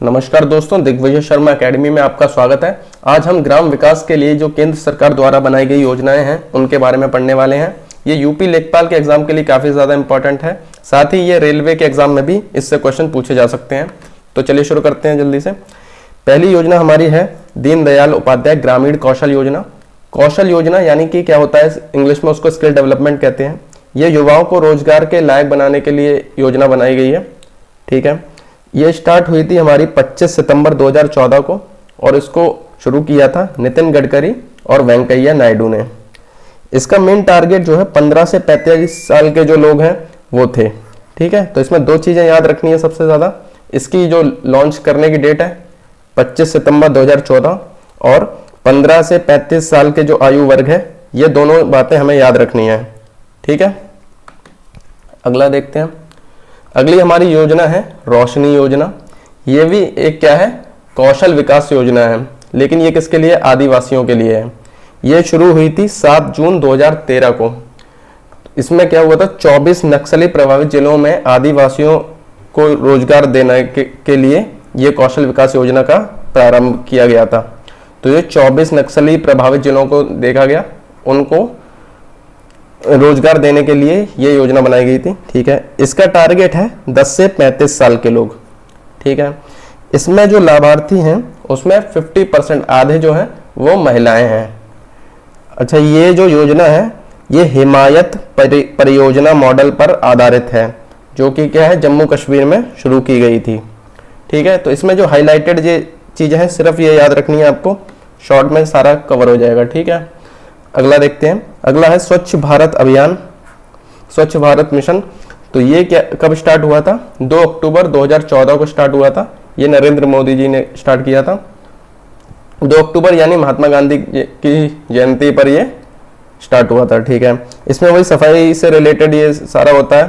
नमस्कार दोस्तों, दिग्विजय शर्मा एकेडमी में आपका स्वागत है। आज हम ग्राम विकास के लिए जो केंद्र सरकार द्वारा बनाई गई योजनाएं हैं उनके बारे में पढ़ने वाले हैं। ये यूपी लेखपाल के एग्जाम के लिए काफ़ी ज़्यादा इंपॉर्टेंट है, साथ ही ये रेलवे के एग्जाम में भी इससे क्वेश्चन पूछे जा सकते हैं। तो चलिए शुरू करते हैं जल्दी से। पहली योजना हमारी है दीनदयाल उपाध्याय ग्रामीण कौशल योजना। कौशल योजना यानी कि क्या होता है, इंग्लिश में उसको स्किल डेवलपमेंट कहते हैं। ये युवाओं को रोजगार के लायक बनाने के लिए योजना बनाई गई है। ठीक है, ये स्टार्ट हुई थी हमारी 25 सितंबर 2014 को और इसको शुरू किया था नितिन गडकरी और वेंकैया नायडू ने। इसका मेन टारगेट जो है 15 से 45 साल के जो लोग हैं वो थे। ठीक है, तो इसमें दो चीज़ें याद रखनी है सबसे ज़्यादा। इसकी जो लॉन्च करने की डेट है 25 सितंबर 2014 और 15 से 35 साल के जो आयु वर्ग है, ये दोनों बातें हमें याद रखनी है। ठीक है, अगला देखते हैं। अगली हमारी योजना है रोशनी योजना। ये भी एक क्या है, कौशल विकास योजना है, लेकिन ये किसके लिए, आदिवासियों के लिए है। ये शुरू हुई थी 7 जून 2013 को। इसमें क्या हुआ था, 24 नक्सली प्रभावित जिलों में आदिवासियों को रोजगार देने के लिए ये कौशल विकास योजना का प्रारंभ किया गया था। तो ये 24 नक्सली प्रभावित जिलों को देखा गया, उनको रोजगार देने के लिए ये योजना बनाई गई थी। ठीक है, इसका टारगेट है 10 से 35 साल के लोग। ठीक है, इसमें जो लाभार्थी हैं उसमें 50% आधे जो हैं वो महिलाएं हैं। अच्छा, ये जो योजना है ये हिमायत परियोजना मॉडल पर आधारित है, जो कि क्या है, जम्मू कश्मीर में शुरू की गई थी। ठीक है, तो इसमें जो हाईलाइटेड ये चीज़ें हैं सिर्फ ये याद रखनी है आपको, शॉर्ट में सारा कवर हो जाएगा। ठीक है, अगला देखते हैं। अगला है स्वच्छ भारत अभियान, स्वच्छ भारत मिशन। तो ये क्या कब स्टार्ट हुआ था, 2 अक्टूबर 2014 को स्टार्ट हुआ था। ये नरेंद्र मोदी जी ने स्टार्ट किया था 2 अक्टूबर, यानी महात्मा गांधी की जयंती पर ये स्टार्ट हुआ था। ठीक है, इसमें वही सफाई से रिलेटेड ये सारा होता है।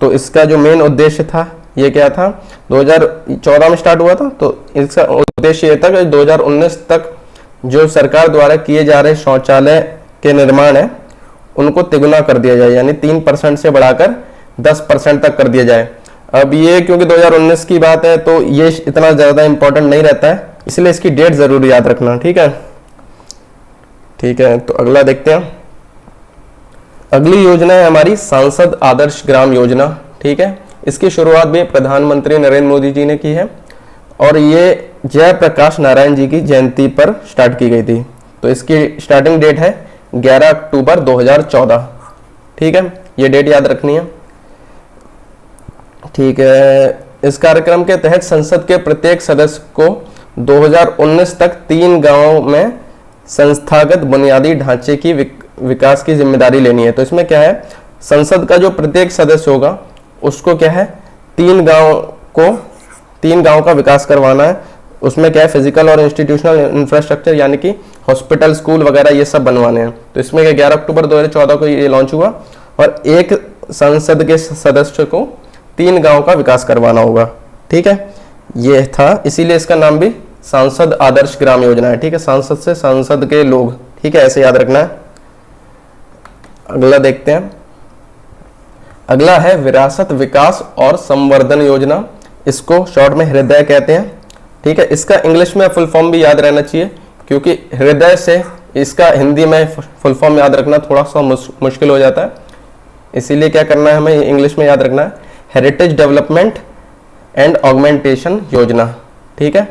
तो इसका जो मेन उद्देश्य था ये क्या था, 2014 में स्टार्ट हुआ था, तो इसका उद्देश्य ये था कि 2019 तक जो सरकार द्वारा किए जा रहे शौचालय के निर्माण है उनको तिगुना कर दिया जाए, यानी 3% से बढ़ाकर 10% तक कर दिया जाए। अब ये क्योंकि 2019 की बात है तो ये इतना ज़्यादा इंपॉर्टेंट नहीं रहता है, इसलिए इसकी डेट ज़रूर याद रखना। ठीक है, ठीक है, तो अगला देखते हैं। अगली योजना है हमारी सांसद आदर्श ग्राम योजना। ठीक है, इसकी शुरुआत भी प्रधानमंत्री नरेंद्र मोदी जी ने की है और ये जयप्रकाश नारायण जी की जयंती पर स्टार्ट की गई थी। तो इसकी स्टार्टिंग डेट है 11 अक्टूबर 2014। ठीक है, ये डेट याद रखनी है। ठीक है, इस कार्यक्रम के तहत संसद के प्रत्येक सदस्य को 2019 तक 3 गांवों में संस्थागत बुनियादी ढांचे की विकास की जिम्मेदारी लेनी है। तो इसमें क्या है, संसद का जो प्रत्येक सदस्य होगा उसको क्या है, 3 गांव का विकास करवाना है। उसमें क्या है, फिजिकल और इंस्टीट्यूशनल इंफ्रास्ट्रक्चर यानी कि हॉस्पिटल, स्कूल वगैरह ये सब बनवाने हैं। तो इसमें 11 अक्टूबर 2014 को ये लॉन्च हुआ और एक संसद के सदस्य को 3 गांव का विकास करवाना होगा। ठीक है, ये था, इसीलिए इसका नाम भी सांसद आदर्श ग्राम योजना है। ठीक है, सांसद से सांसद के लोग। ठीक है, ऐसे याद रखना है। अगला देखते हैं। अगला है विरासत विकास और संवर्धन योजना। इसको शॉर्ट में हृदय कहते हैं। ठीक है, इसका इंग्लिश में फुल फॉर्म भी याद रहना चाहिए, क्योंकि हृदय से इसका हिंदी में फुल फॉर्म याद रखना थोड़ा सा मुश्किल हो जाता है। इसीलिए क्या करना है, हमें इंग्लिश में याद रखना है, हेरिटेज डेवलपमेंट एंड ऑगमेंटेशन योजना। ठीक है,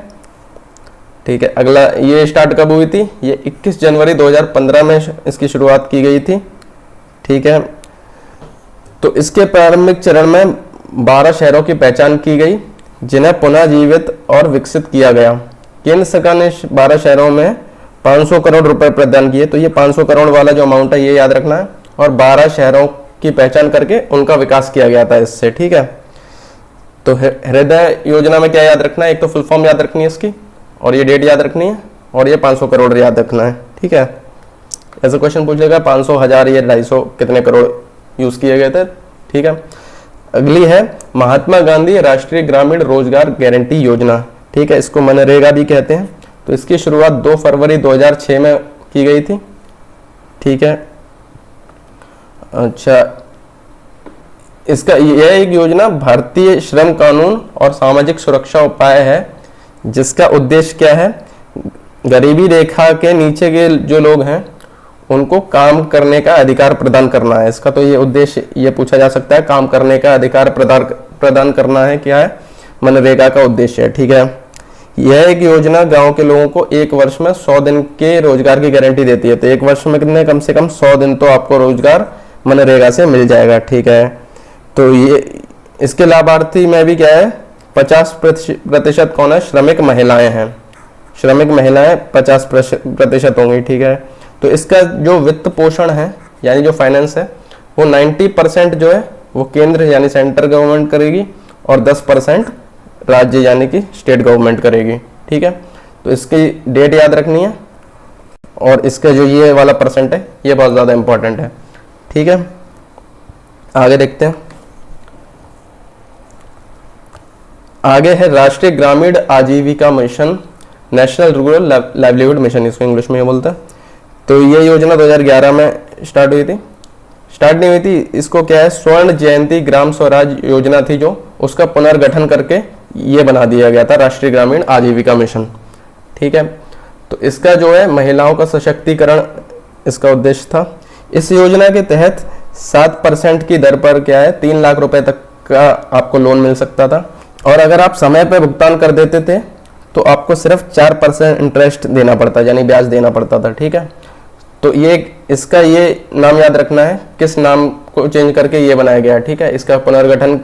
ठीक है। अगला, ये स्टार्ट कब हुई थी, ये 21 जनवरी 2015 में इसकी शुरुआत की गई थी। ठीक है, तो इसके प्रारंभिक चरण में 12 शहरों की पहचान की गई जिन्हें पुनः जीवित और विकसित किया गया। केंद्र सरकार ने 12 शहरों में 500 करोड़ रुपए प्रदान किए। तो ये 500 करोड़ वाला जो अमाउंट है ये याद रखना है, और 12 शहरों की पहचान करके उनका विकास किया गया था इससे। ठीक है, तो हृदय योजना में क्या याद रखना है, एक तो फुल फॉर्म याद रखनी है इसकी, और ये डेट याद रखनी है, और ये 500 करोड़ याद रखना है। ठीक है, ऐसा क्वेश्चन पूछ लेगा 500, 1000 या 250 कितने करोड़ यूज किए गए थे। ठीक है, अगली है महात्मा गांधी राष्ट्रीय ग्रामीण रोजगार गारंटी योजना। ठीक है, इसको मनरेगा भी कहते हैं। तो इसकी शुरुआत 2 फरवरी 2006 में की गई थी। ठीक है, अच्छा, इसका यह एक योजना भारतीय श्रम कानून और सामाजिक सुरक्षा उपाय है, जिसका उद्देश्य क्या है, गरीबी रेखा के नीचे के जो लोग हैं उनको काम करने का अधिकार प्रदान करना है। इसका तो ये उद्देश्य ये पूछा जा सकता है, काम करने का अधिकार प्रदान करना है, क्या है, मनरेगा का उद्देश्य है। ठीक है, यह एक योजना गांव के लोगों को एक वर्ष में 100 दिन के रोजगार की गारंटी देती है। तो एक वर्ष में कितने, कम से कम 100 दिन तो आपको रोजगार मनरेगा से मिल जाएगा। ठीक है, तो ये इसके लाभार्थी में भी क्या है, 50% कौन है, श्रमिक महिलाएं हैं। श्रमिक महिलाएं 50% होंगी। ठीक है, तो इसका जो वित्त पोषण है यानी जो फाइनेंस है वो 90% जो है वो केंद्र यानी सेंट्रल गवर्नमेंट करेगी और 10% राज्य यानी कि स्टेट गवर्नमेंट करेगी। ठीक है, तो इसकी डेट याद रखनी है और इसका जो ये वाला परसेंट है ये बहुत ज़्यादा इंपॉर्टेंट है। ठीक है, आगे देखते हैं। आगे है राष्ट्रीय ग्रामीण आजीविका mission, national rural livelihood mission, इसको इंग्लिश में ये बोलते हैं। तो ये योजना 2011 में स्टार्ट हुई थी, स्टार्ट नहीं हुई थी, इसको क्या है, स्वर्ण जयंती ग्राम स्वराज योजना थी जो, उसका पुनर्गठन करके ये बना दिया गया था राष्ट्रीय ग्रामीण आजीविका मिशन। ठीक है, तो इसका जो है महिलाओं का सशक्तिकरण इसका उद्देश्य था। इस योजना के तहत 7% की दर पर क्या है, 3 लाख रुपए तक का आपको लोन मिल सकता था, और अगर आप समय पर भुगतान कर देते थे तो आपको सिर्फ 4% इंटरेस्ट देना पड़ता, यानी ब्याज देना पड़ता था। ठीक है, तो ये इसका ये नाम याद रखना है, किस नाम को चेंज करके ये बनाया गया है। ठीक है, इसका पुनर्गठन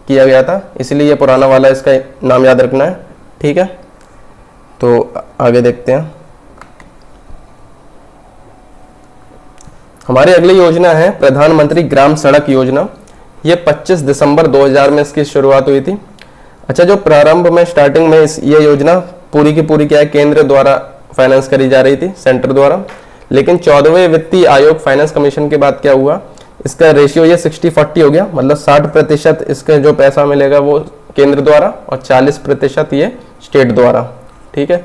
किया गया था, इसलिए ये पुराना वाला इसका नाम याद रखना है। ठीक है, तो आगे देखते हैं। हमारी अगली योजना है प्रधानमंत्री ग्राम सड़क योजना। ये 25 दिसंबर 2000 में इसकी शुरुआत हुई थी। अच्छा, जो प्रारंभ में स्टार्टिंग में ये योजना पूरी की पूरी क्या है, केंद्र द्वारा फाइनेंस करी जा रही थी, सेंटर द्वारा, लेकिन 14वें वित्तीय आयोग फाइनेंस कमीशन के बाद क्या हुआ, इसका रेशियो ये 60-40 हो गया, मतलब 60% इसका जो पैसा मिलेगा वो केंद्र द्वारा और 40% ये स्टेट द्वारा। ठीक है,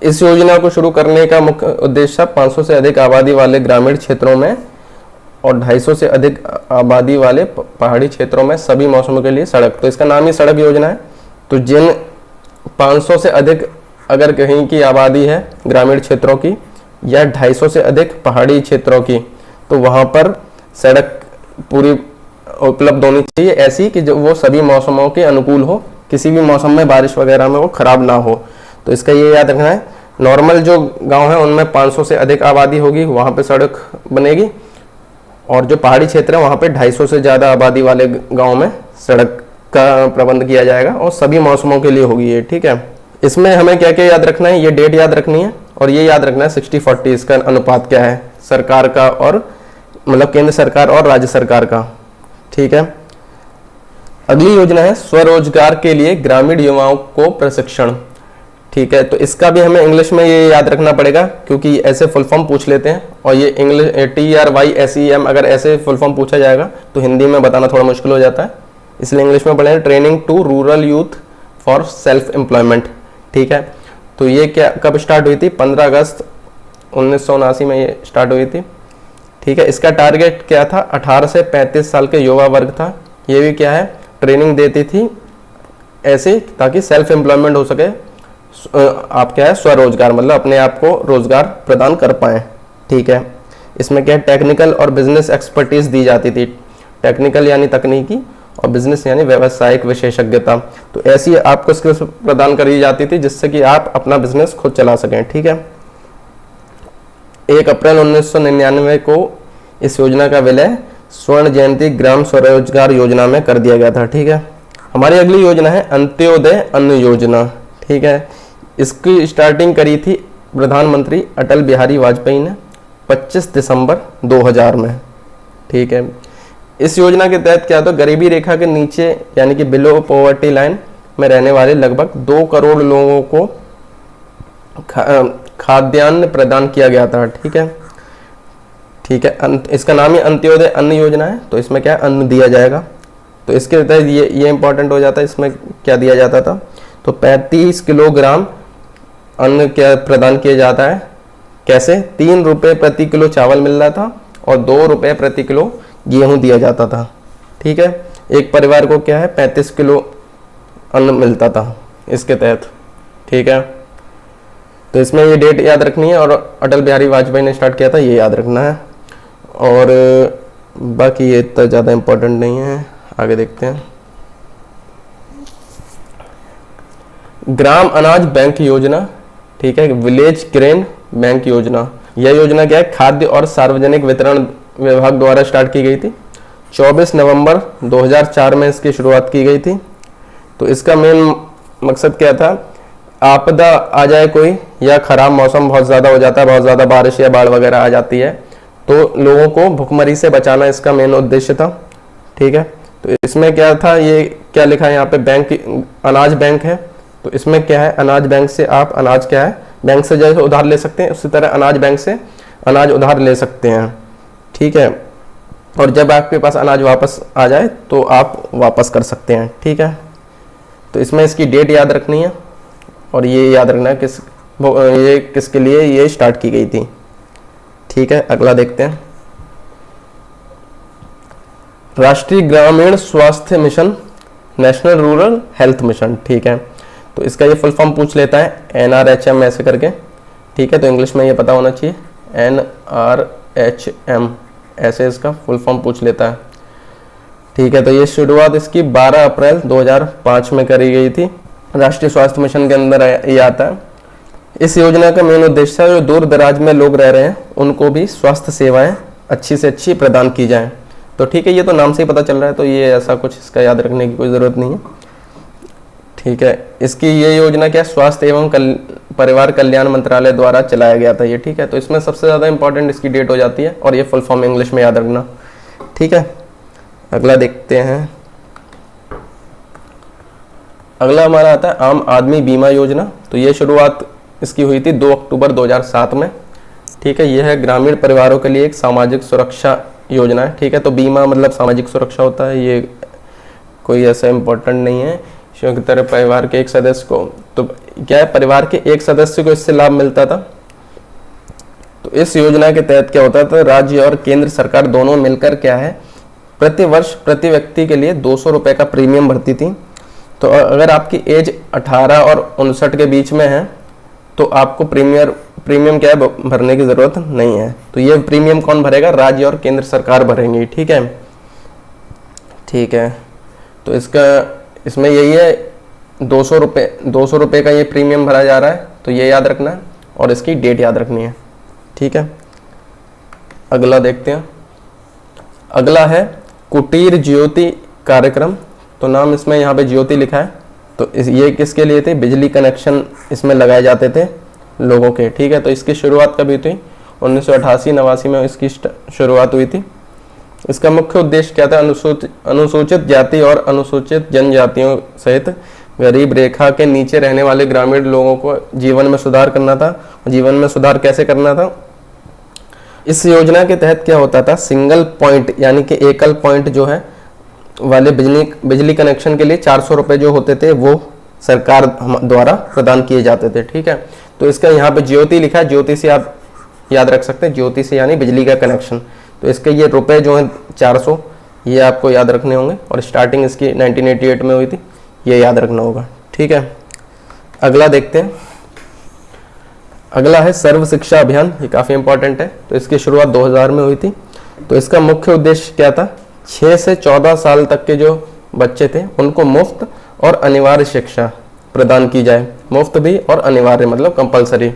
इस योजना को शुरू करने का मुख्य उद्देश्य 500 से अधिक आबादी वाले ग्रामीण क्षेत्रों में और 250 से अधिक आबादी वाले पहाड़ी क्षेत्रों में सभी मौसमों के लिए सड़क, तो इसका नाम ही सड़क योजना है। तो जिन 500 से अधिक अगर कहीं की आबादी है ग्रामीण क्षेत्रों की या 250 से अधिक पहाड़ी क्षेत्रों की, तो वहाँ पर सड़क पूरी उपलब्ध होनी चाहिए, ऐसी कि जो वो सभी मौसमों के अनुकूल हो, किसी भी मौसम में बारिश वगैरह में वो खराब ना हो। तो इसका ये याद रखना है, नॉर्मल जो गांव है उनमें 500 से अधिक आबादी होगी, वहाँ पे सड़क बनेगी, और जो पहाड़ी क्षेत्र है वहाँ पे 250 से ज़्यादा आबादी वाले गाँव में सड़क का प्रबंध किया जाएगा और सभी मौसमों के लिए होगी ये। ठीक है, इसमें हमें क्या क्या याद रखना है, ये डेट याद रखनी है और ये याद रखना है 60-40 इसका अनुपात क्या है सरकार का, और मतलब केंद्र सरकार और राज्य सरकार का। ठीक है, अगली योजना है स्वरोजगार के लिए ग्रामीण युवाओं को प्रशिक्षण। ठीक है, तो इसका भी हमें इंग्लिश में ये याद रखना पड़ेगा क्योंकि ऐसे फुल फॉर्म पूछ लेते हैं, और ये इंग्लिश TRYSEM अगर ऐसे फुल फॉर्म पूछा जाएगा तो हिंदी में बताना थोड़ा मुश्किल हो जाता है, इसलिए इंग्लिश में पढ़े, training to rural youth for self employment. ठीक है, तो ये क्या कब स्टार्ट हुई थी, 15 अगस्त 1979 में ये स्टार्ट हुई थी। ठीक है, इसका टारगेट क्या था, 18 से 35 साल के युवा वर्ग था। ये भी क्या है, ट्रेनिंग देती थी ऐसे ताकि सेल्फ एम्प्लॉयमेंट हो सके, आप क्या है स्वरोजगार, मतलब अपने आप को रोजगार प्रदान कर पाए। ठीक है, इसमें क्या है, टेक्निकल और बिजनेस एक्सपर्टीज दी जाती थी, टेक्निकल यानी तकनीकी और बिजनेस यानी व्यावसायिक विशेषज्ञता। तो ऐसी आपको स्किल्स प्रदान करी जाती थी जिससे कि आप अपना बिजनेस खुद चला सकें। ठीक है, 1 अप्रैल 1999 को इस योजना का विलय स्वर्ण जयंती ग्राम स्वरोजगार योजना में कर दिया गया था। ठीक है, हमारी अगली योजना है अंत्योदय अन्न योजना। ठीक है, इसकी स्टार्टिंग करी थी प्रधानमंत्री अटल बिहारी वाजपेयी ने 25 दिसंबर 2000 में। ठीक है, इस योजना के तहत क्या था, गरीबी रेखा के नीचे यानी कि बिलो पॉवर्टी लाइन में रहने वाले लगभग 2 करोड़ लोगों को खाद्यान्न प्रदान किया गया था। ठीक है, ठीक है, इसका नाम ही अंत्योदय अन्न योजना है, तो इसमें क्या अन्न दिया जाएगा। तो इसके तहत ये इंपॉर्टेंट हो जाता है, इसमें क्या दिया जाता था, तो 35 किलोग्राम अन्न क्या प्रदान किया जाता है, कैसे, 3 रुपये प्रति किलो चावल मिल रहा था और 2 रुपये प्रति किलो गेहूं दिया जाता था। ठीक है, एक परिवार को क्या है 35 किलो अन्न मिलता था इसके तहत। ठीक है, तो इसमें ये डेट याद रखनी है, और अटल बिहारी वाजपेयी ने स्टार्ट किया था, ये याद रखना है। और बाकी ये इतना ज़्यादा इम्पोर्टेंट नहीं है, आगे देखते हैं। ग्राम अनाज बैंक योजना, ठीक है, विलेज ग्रेन बैंक योजना। यह योजना क्या है, खाद्य और सार्वजनिक वितरण विभाग द्वारा स्टार्ट की गई थी। 24 नवंबर 2004 में इसकी शुरुआत की गई थी। तो इसका मेन मकसद क्या था, आपदा आ जाए कोई, या खराब मौसम बहुत ज़्यादा हो जाता है, बहुत ज़्यादा बारिश या बाढ़ वगैरह आ जाती है, तो लोगों को भुखमरी से बचाना इसका मेन उद्देश्य था। ठीक है, तो इसमें क्या था, ये क्या लिखा है यहाँ पे, बैंक, अनाज बैंक है। तो इसमें क्या है, अनाज बैंक से आप अनाज क्या है, बैंक से जैसे उधार ले सकते हैं, उसी तरह अनाज बैंक से अनाज उधार ले सकते हैं। ठीक है, और जब आपके पास अनाज वापस आ जाए तो आप वापस कर सकते हैं। ठीक है, तो इसमें इसकी डेट याद रखनी है, और ये याद रखना है ये किसके लिए ये स्टार्ट की गई थी। ठीक है, अगला देखते हैं। राष्ट्रीय ग्रामीण स्वास्थ्य mission, national rural health mission. ठीक है, तो इसका ये फुल फॉर्म पूछ लेता है, NRHM ऐसे करके। ठीक है, तो इंग्लिश में ये पता होना चाहिए, NRHM ऐसे इसका फुल फॉर्म पूछ लेता है। ठीक है, तो ये शुरुआत इसकी 12 अप्रैल 2005 में करी गई थी। राष्ट्रीय स्वास्थ्य मिशन के अंदर ये आता है। इस योजना का मेन उद्देश्य है जो दूर दराज में लोग रह रहे हैं उनको भी स्वास्थ्य सेवाएं अच्छी से अच्छी प्रदान की जाएं। तो ठीक है, ये तो नाम से ही पता चल रहा है, तो ये ऐसा कुछ इसका याद रखने की कोई ज़रूरत नहीं है। ठीक है, इसकी ये योजना क्या, स्वास्थ्य एवं परिवार कल्याण मंत्रालय द्वारा चलाया गया था ये। ठीक है, तो इसमें सबसे ज़्यादा इंपॉर्टेंट इसकी डेट हो जाती है, और ये फुल फॉर्म इंग्लिश में याद रखना। ठीक है, अगला देखते हैं। अगला हमारा आता है आम आदमी बीमा योजना। तो ये शुरुआत इसकी हुई थी 2 अक्टूबर 2007 में। ठीक है, यह है ग्रामीण परिवारों के लिए एक सामाजिक सुरक्षा योजना है। ठीक है, तो बीमा मतलब सामाजिक सुरक्षा होता है, ये कोई ऐसा इम्पोर्टेंट नहीं है। की तरह परिवार के एक सदस्य को, तो क्या है, परिवार के एक सदस्य को इससे लाभ मिलता था। तो इस योजना के तहत क्या होता था, राज्य और केंद्र सरकार दोनों मिलकर क्या है, प्रति वर्ष प्रति व्यक्ति के लिए 200 रुपये का प्रीमियम भरती थी। तो अगर आपकी एज 18 और 59 के बीच में है तो आपको प्रीमियम क्या है, भरने की ज़रूरत नहीं है। तो ये प्रीमियम कौन भरेगा, राज्य और केंद्र सरकार भरेंगी। ठीक है, ठीक है, तो इसमें यही है 200 रुपये का ये प्रीमियम भरा जा रहा है, तो ये याद रखना है, और इसकी डेट याद रखनी है। ठीक है, अगला देखते हैं। अगला है कुटीर ज्योति कार्यक्रम। तो नाम इसमें यहाँ पे ज्योति लिखा है। तो ये किसके लिए थे, बिजली कनेक्शन इसमें लगाए जाते थे लोगों के। ठीक है, तो इसकी शुरुआत कभी हुई, 1988-89 में इसकी शुरुआत हुई थी। इसका मुख्य उद्देश्य क्या था, अनुसूचित जाति और अनुसूचित जनजातियों सहित गरीब रेखा के नीचे रहने वाले ग्रामीण लोगों को जीवन में सुधार करना था। जीवन में सुधार कैसे करना था, इस योजना के तहत क्या होता था, सिंगल पॉइंट यानी कि एकल पॉइंट जो है वाले बिजली कनेक्शन के लिए 400 रुपये जो होते थे वो सरकार द्वारा प्रदान किए जाते थे। ठीक है, तो इसका यहाँ पे ज्योति लिखा है, ज्योति से आप याद रख सकते हैं, ज्योति से यानी बिजली का कनेक्शन। तो इसके ये रुपए जो हैं 400, ये आपको याद रखने होंगे, और स्टार्टिंग इसकी 1988 में हुई थी, ये याद रखना होगा। ठीक है, अगला देखते हैं। अगला है सर्व शिक्षा अभियान, ये काफ़ी इंपॉर्टेंट है। तो इसकी शुरुआत 2000 में हुई थी। तो इसका मुख्य उद्देश्य क्या था, 6 से 14 साल तक के जो बच्चे थे उनको मुफ्त और अनिवार्य शिक्षा प्रदान की जाए। मुफ्त भी और अनिवार्य मतलब कंपलसरी।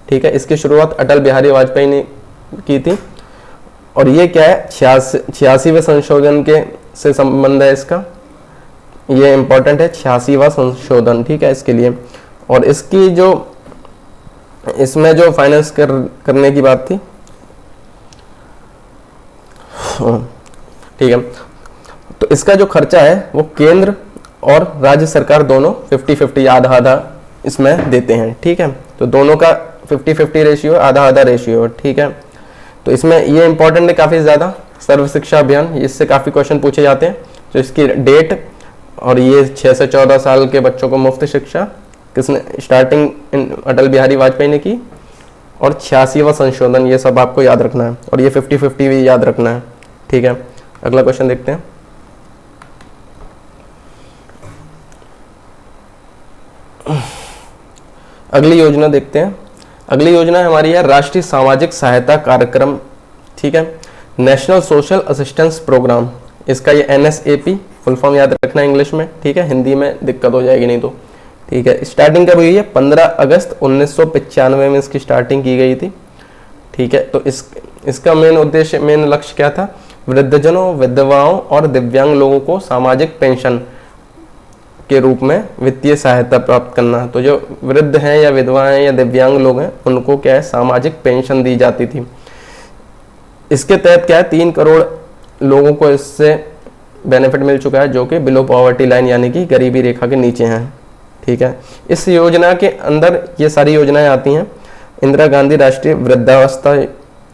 ठीक है, इसकी शुरुआत अटल बिहारी वाजपेयी ने की थी, और ये क्या है, 86वें संशोधन के से संबंध है इसका, ये इंपॉर्टेंट है, 86वां संशोधन। ठीक है, इसके लिए, और इसकी जो इसमें जो फाइनेंस करने की बात थी, ठीक है, तो इसका जो खर्चा है वो केंद्र और राज्य सरकार दोनों 50-50 आधा आधा इसमें देते हैं। ठीक है, तो दोनों का 50-50 रेशियो, आधा आधा रेशियो। ठीक है, तो इसमें ये इंपॉर्टेंट है काफ़ी ज़्यादा, सर्व शिक्षा अभियान, इससे काफ़ी क्वेश्चन पूछे जाते हैं। तो इसकी डेट, और ये 6 से 14 साल के बच्चों को मुफ्त शिक्षा किसने स्टार्टिंग अटल बिहारी वाजपेयी ने की, और 86वां संशोधन, ये सब आपको याद रखना है, और ये 50-50 भी याद रखना है। ठीक है, अगला क्वेश्चन देखते हैं। अगली योजना देखते हैं। अगली योजना हमारी है राष्ट्रीय सामाजिक सहायता कार्यक्रम, ठीक है, नेशनल सोशल असिस्टेंस प्रोग्राम। इसका ये NSAP फुल फॉर्म याद रखना इंग्लिश में, ठीक है, हिंदी में दिक्कत हो जाएगी नहीं तो, ठीक है। स्टार्टिंग कब हुई है? 15 अगस्त 1995 में इसकी स्टार्टिंग की गई थी, ठीक है। तो इसका मेन उद्देश्य, मेन लक्ष्य क्या था? वृद्धजनों, विधवाओं और दिव्यांग लोगों को सामाजिक पेंशन के रूप में वित्तीय सहायता प्राप्त करना। तो जो वृद्ध हैं या विधवाएं या दिव्यांग लोग हैं उनको क्या है? सामाजिक पेंशन दी जाती थी। इसके तहत क्या है? 3 करोड़ लोगों को इससे बेनिफिट मिल चुका है जो कि बिलो पॉवर्टी लाइन यानी कि गरीबी रेखा के नीचे हैं, ठीक है। इस योजना के अंदर ये सारी योजनाएं आती हैं। इंदिरा गांधी राष्ट्रीय वृद्धावस्था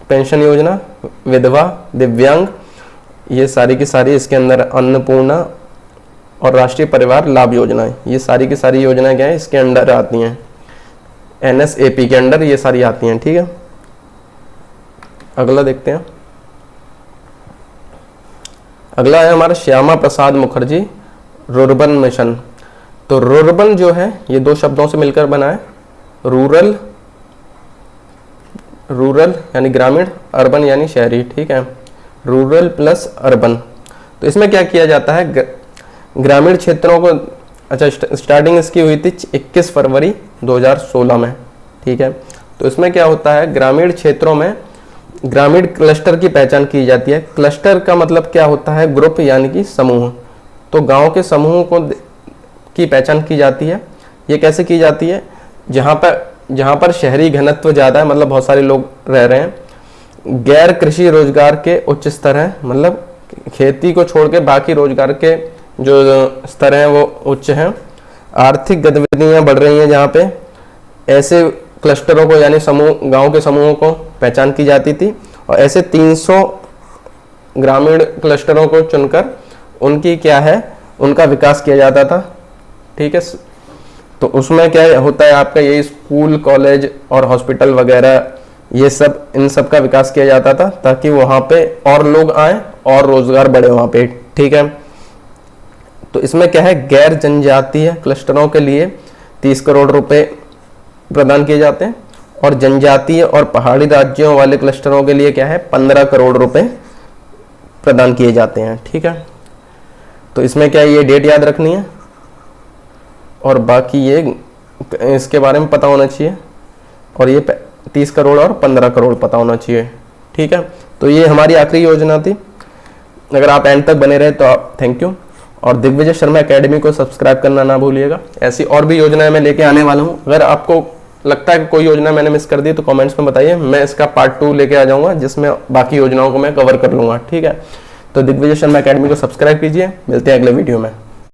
पेंशन योजना, विधवा, दिव्यांग, ये सारी की सारी इसके अंदर अन्नपूर्णा और राष्ट्रीय परिवार लाभ योजनाएं, ये सारी की सारी योजनाएं क्या है? इसके अंडर आती हैं। NSAP के अंडर ये सारी आती हैं, ठीक है। अगला देखते हैं। अगला है हमारा श्यामा प्रसाद मुखर्जी रुर्बन मिशन। तो रुर्बन जो है ये 2 शब्दों से मिलकर बना है, रूरल यानी ग्रामीण, अर्बन यानी शहरी, ठीक है, रूरल प्लस अर्बन। तो इसमें क्या किया जाता है? ग्रामीण क्षेत्रों को, अच्छा, स्टार्टिंग इसकी हुई थी 21 फरवरी 2016 में, ठीक है। तो इसमें क्या होता है? ग्रामीण क्षेत्रों में ग्रामीण क्लस्टर की पहचान की जाती है। क्लस्टर का मतलब क्या होता है? ग्रुप यानी कि समूह। तो गांव के समूह को की पहचान की जाती है। ये कैसे की जाती है? जहां पर शहरी घनत्व ज़्यादा है, मतलब बहुत सारे लोग रह रहे हैं, गैर कृषि रोजगार के उच्च स्तर हैं, मतलब खेती को छोड़ के बाकी रोजगार के जो स्तर हैं वो उच्च हैं, आर्थिक गतिविधियां बढ़ रही हैं, जहाँ पे ऐसे क्लस्टरों को यानी समूह, गांव के समूहों को पहचान की जाती थी। और ऐसे 300 ग्रामीण क्लस्टरों को चुनकर उनकी क्या है? उनका विकास किया जाता था, ठीक है। तो उसमें क्या होता है आपका? ये स्कूल, कॉलेज और हॉस्पिटल वगैरह, ये सब, इन सब का विकास किया जाता था ताकि वहाँ पे और लोग आए और रोजगार बढ़े वहाँ पे, ठीक है। तो इसमें क्या है? गैर जनजातीय क्लस्टरों के लिए 30 करोड़ रुपए प्रदान किए जाते हैं और जनजातीय और पहाड़ी राज्यों वाले क्लस्टरों के लिए क्या है? 15 करोड़ रुपए प्रदान किए जाते हैं, ठीक है। तो इसमें क्या है? ये डेट याद रखनी है और बाकी ये इसके बारे में पता होना चाहिए, और ये 30 करोड़ और 15 करोड़ पता होना चाहिए, ठीक है। तो ये हमारी आखिरी योजना थी। अगर आप एंड तक बने रहे तो आप थैंक यू, और दिग्विजय शर्मा एकेडमी को सब्सक्राइब करना ना भूलिएगा। ऐसी और भी योजनाएं मैं लेके आने वाला हूं। अगर आपको लगता है कि कोई योजना मैंने मिस कर दी तो कमेंट्स में बताइए, मैं इसका पार्ट 2 लेके आ जाऊंगा जिसमें बाकी योजनाओं को मैं कवर कर लूंगा, ठीक है। तो दिग्विजय शर्मा एकेडमी को सब्सक्राइब कीजिए। मिलते हैं अगले वीडियो में।